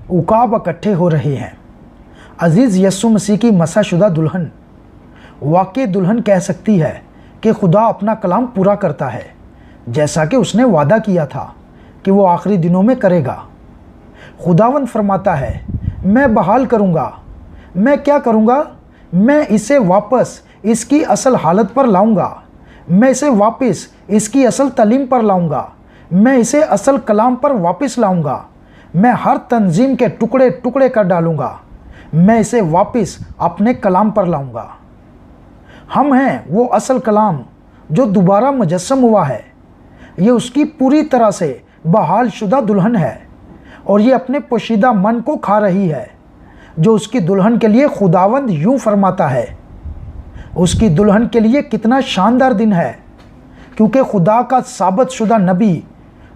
उकाब इकट्ठे हो रहे हैं। अजीज़ यस्सु मसीह की मसाशुदा दुल्हन वाकई दुल्हन कह सकती है कि खुदा अपना कलाम पूरा करता है, जैसा कि उसने वादा किया था कि वो आखिरी दिनों में करेगा। खुदावंद फरमाता है, मैं बहाल करूँगा। मैं क्या करूँगा? मैं इसे वापस इसकी असल हालत पर लाऊंगा। मैं इसे वापस इसकी असल तालीम पर लाऊंगा। मैं इसे असल कलाम पर वापस लाऊंगा। मैं हर तंजीम के टुकड़े टुकड़े कर डालूंगा। मैं इसे वापस अपने कलाम पर लाऊंगा। हम हैं वो असल कलाम जो दोबारा मुजस्सम हुआ है। ये उसकी पूरी तरह से बहाल शुदा दुल्हन है और ये अपने पोशीदा मन को खा रही है। जो उसकी दुल्हन के लिए खुदावंद यूँ फरमाता है, उसकी दुल्हन के लिए कितना शानदार दिन है, क्योंकि खुदा का साबित शुदा नबी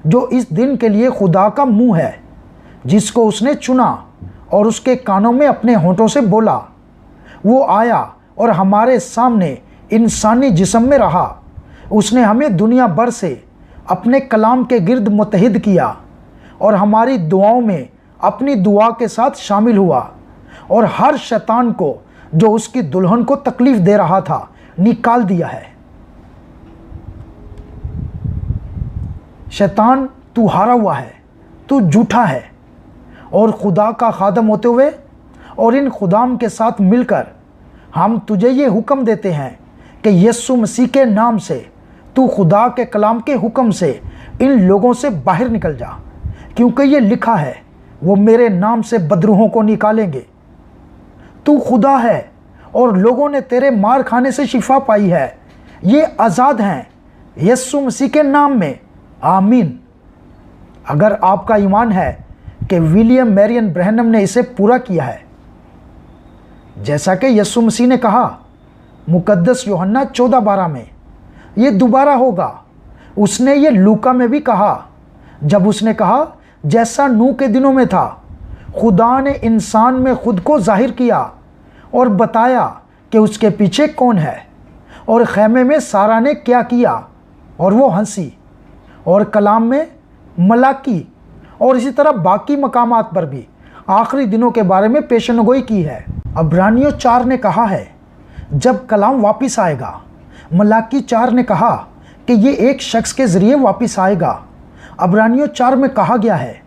जो इस दिन के लिए खुदा का मुंह है, जिसको उसने चुना और उसके कानों में अपने होंठों से बोला, वो आया और हमारे सामने इंसानी जिस्म में रहा। उसने हमें दुनिया भर से अपने कलाम के गिर्द मुत्तहिद किया और हमारी दुआओं में अपनी दुआ के साथ शामिल हुआ और हर शैतान को जो उसकी दुल्हन को तकलीफ दे रहा था निकाल दिया है। शैतान, तू हारा हुआ है, तू झूठा है, और खुदा का खादम होते हुए और इन खुदाम के साथ मिलकर हम तुझे ये हुक्म देते हैं कि यीशु मसीह के नाम से तू खुदा के कलाम के हुक्म से इन लोगों से बाहर निकल जा, क्योंकि ये लिखा है, वो मेरे नाम से बदरूहों को निकालेंगे। तू खुदा है और लोगों ने तेरे मार खाने से शिफा पाई है। ये आज़ाद हैं यीशु मसीह के नाम में। आमीन। अगर आपका ईमान है कि विलियम मैरियन ब्रैनम ने इसे पूरा किया है, जैसा कि यीशु मसीह ने कहा मुकद्दस यूहन्ना 14:12 में, ये दोबारा होगा। उसने ये लूका में भी कहा, जब उसने कहा, जैसा नूह के दिनों में था, खुदा ने इंसान में खुद को जाहिर किया और बताया कि उसके पीछे कौन है, और खैमे में सारा ने क्या किया और वो हंसी। और कलाम में मलाकी और इसी तरह बाकी मकामात पर भी आखिरी दिनों के बारे में पेशनगोई की है। अब्रानियों 4 ने कहा है जब कलाम वापस आएगा। मलाकी 4 ने कहा कि ये एक शख्स के ज़रिए वापस आएगा। अब्रानियों 4 में कहा गया है,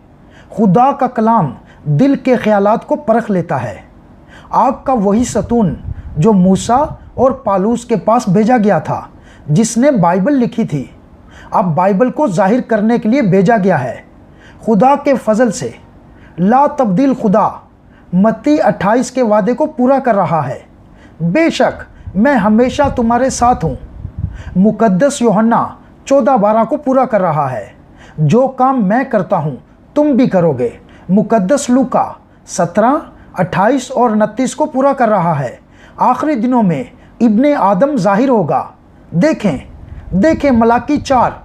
खुदा का कलाम दिल के ख्यालात को परख लेता है। आग का वही सतून जो मूसा और पालूस के पास भेजा गया था, जिसने बाइबल लिखी थी, अब बाइबल को जाहिर करने के लिए भेजा गया है। खुदा के फजल से ला तब्दील खुदा मत्ती 28 के वादे को पूरा कर रहा है। बेशक मैं हमेशा तुम्हारे साथ हूँ, मुकद्दस यूहन्ना 14:12 को पूरा कर रहा है। जो काम मैं करता हूँ तुम भी करोगे, मुकद्दस लूका 17:28 और 29 को पूरा कर रहा है। आखिरी दिनों में इब्ने आदम जाहिर होगा। देखें मलाकी 4,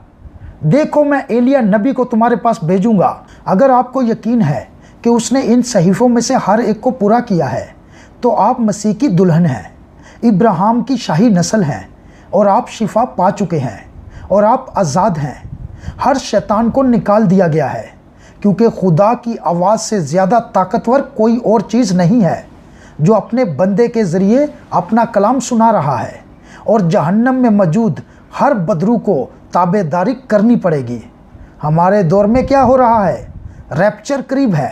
देखो मैं एलिया नबी को तुम्हारे पास भेजूंगा। अगर आपको यकीन है कि उसने इन सहीफ़ों में से हर एक को पूरा किया है, तो आप मसीह की दुल्हन हैं, इब्राहिम की शाही नस्ल हैं, और आप शिफा पा चुके हैं और आप आज़ाद हैं। हर शैतान को निकाल दिया गया है, क्योंकि खुदा की आवाज़ से ज़्यादा ताकतवर कोई और चीज़ नहीं है जो अपने बंदे के ज़रिए अपना कलाम सुना रहा है। और जहन्नम में मौजूद हर बदरू को ताबेदारी करनी पड़ेगी। हमारे दौर में क्या हो रहा है? रैप्चर करीब है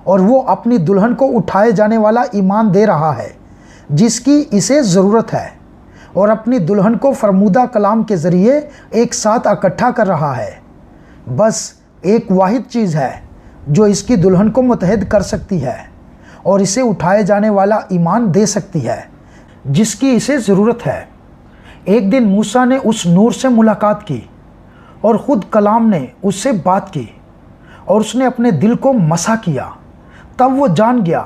और वो अपनी दुल्हन को उठाए जाने वाला ईमान दे रहा है जिसकी इसे ज़रूरत है, और अपनी दुल्हन को फरमूदा कलाम के ज़रिए एक साथ इकट्ठा कर रहा है। बस एक वाहिद चीज़ है जो इसकी दुल्हन को मुत्तहिद कर सकती है और इसे उठाए जाने वाला ईमान दे सकती है जिसकी इसे ज़रूरत है। एक दिन मूसा ने उस नूर से मुलाकात की और ख़ुद कलाम ने उससे बात की और उसने अपने दिल को मसा किया। तब वो जान गया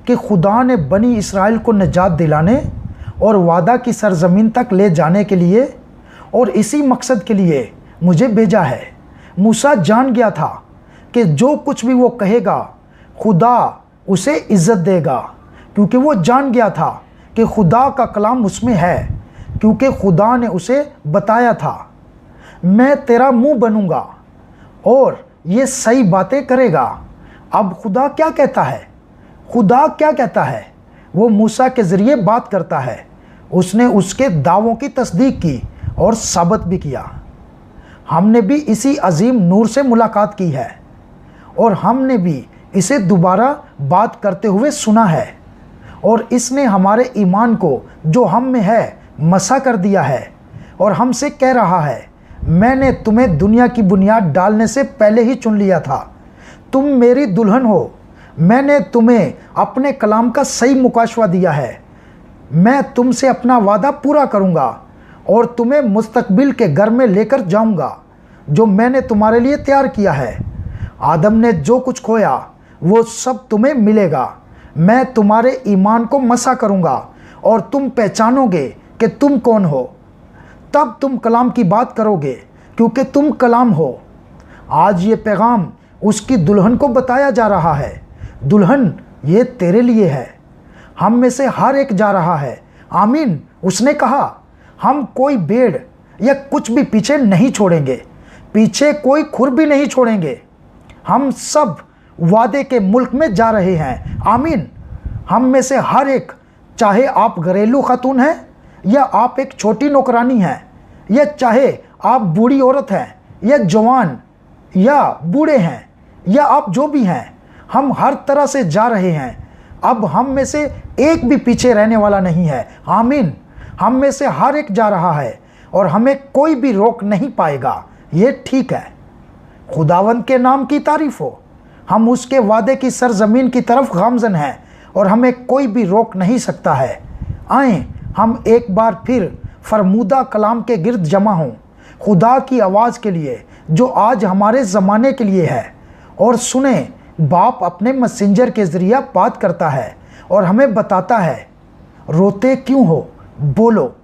कि खुदा ने बनी इसराइल को निजात दिलाने और वादा की सरज़मीन तक ले जाने के लिए और इसी मकसद के लिए मुझे भेजा है। मूसा जान गया था कि जो कुछ भी वो कहेगा खुदा उसे इज़्ज़त देगा, क्योंकि वो जान गया था कि खुदा का कलाम उसमें है, क्योंकि खुदा ने उसे बताया था, मैं तेरा मुंह बनूंगा और ये सही बातें करेगा अब खुदा क्या कहता है? खुदा क्या कहता है? वो मूसा के ज़रिए बात करता है। उसने उसके दावों की तस्दीक की और साबित भी किया। हमने भी इसी अजीम नूर से मुलाकात की है और हमने भी इसे दोबारा बात करते हुए सुना है, और इसने हमारे ईमान को जो हम में है मसा कर दिया है और हमसे कह रहा है, मैंने तुम्हें दुनिया की बुनियाद डालने से पहले ही चुन लिया था, तुम मेरी दुल्हन हो। मैंने तुम्हें अपने कलाम का सही मुकाशवा दिया है। मैं तुमसे अपना वादा पूरा करूंगा और तुम्हें मुस्तकबिल के घर में लेकर जाऊंगा जो मैंने तुम्हारे लिए तैयार किया है। आदम ने जो कुछ खोया वो सब तुम्हें मिलेगा। मैं तुम्हारे ईमान को मसा करूंगा और तुम पहचानोगे कि तुम कौन हो। तब तुम कलाम की बात करोगे क्योंकि तुम कलाम हो। आज ये पैगाम उसकी दुल्हन को बताया जा रहा है। दुल्हन, ये तेरे लिए है। हम में से हर एक जा रहा है। आमीन। उसने कहा, हम कोई भेड़ या कुछ भी पीछे नहीं छोड़ेंगे, पीछे कोई खुर भी नहीं छोड़ेंगे। हम सब वादे के मुल्क में जा रहे हैं। आमीन। हम में से हर एक, चाहे आप घरेलू खातून हैं या आप एक छोटी नौकरानी हैं, या चाहे आप बूढ़ी औरत हैं या जवान या बूढ़े हैं, या आप जो भी हैं, हम हर तरह से जा रहे हैं। अब हम में से एक भी पीछे रहने वाला नहीं है। आमीन। हम में से हर एक जा रहा है और हमें कोई भी रोक नहीं पाएगा। ये ठीक है। खुदावंद के नाम की तारीफ हो। हम उसके वादे की सरजमीन की तरफ गामजन हैं और हमें कोई भी रोक नहीं सकता है। आएँ हम एक बार फिर फरमूदा कलाम के गिर्द जमा हों, खुदा की आवाज़ के लिए जो आज हमारे ज़माने के लिए है, और सुने बाप अपने मैसेंजर के ज़रिए बात करता है और हमें बताता है, रोते क्यों हो, बोलो।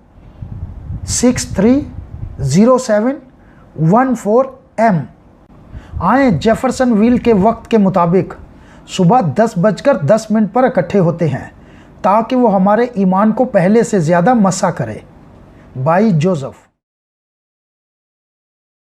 630714M। आए जेफरसन व्हील के वक्त के मुताबिक सुबह 10:10 पर इकट्ठे होते हैं ताकि वो हमारे ईमान को पहले से ज़्यादा मसा करे। भाई जोसेफ।